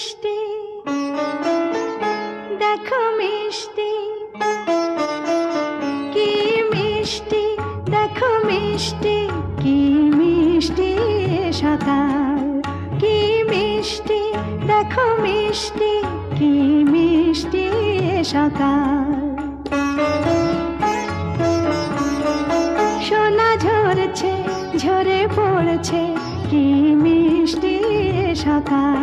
মিষ্টি দেখো মিষ্টি, কি মিষ্টি দেখো মিষ্টি, কি মিষ্টি সকাল, কি মিষ্টি দেখো মিষ্টি, কি মিষ্টি সকাল। সোনা ঝরছে ঝরে পড়ছে, কি মিষ্টি সকাল।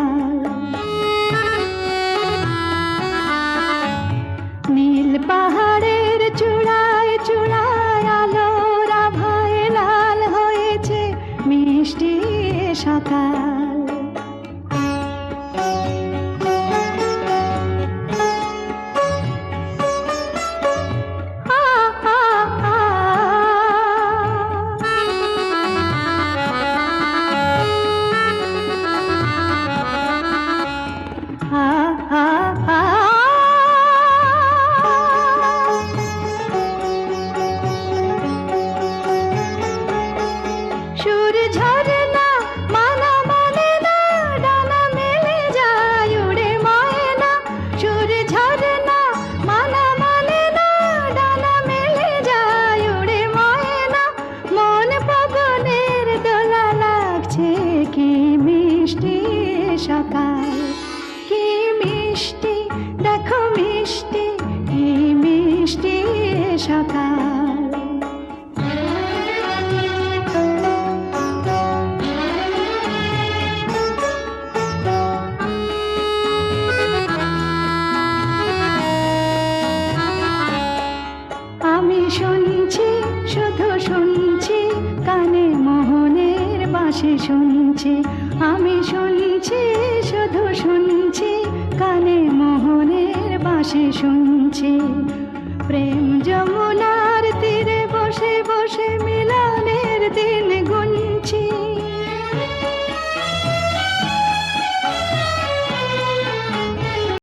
নীল পাহাড়ের চূড়ায় চূড়ায় আলোর আভায় লাল হয়েছে মিষ্টি সকাল। সুর ঝরনা মানা মানে না, ডানা মেলে যায় উড়ে ময়না। সুর ঝরনা মানা মানে না, ডানা মেলে যায় উড়ে ময়না। মন পবনের দোলা লাগছে, কি মিষ্টি সকাল, কি মিষ্টি দেখো মিষ্টি, কি মিষ্টি সকাল। আমি শুনছি শুধু শুনছি, কানে মোহনের বাঁশি শুনছি। আমি শুনছি শুধু শুনছি, কানে মোহনের বাঁশি শুনছি। প্রেম যমুনার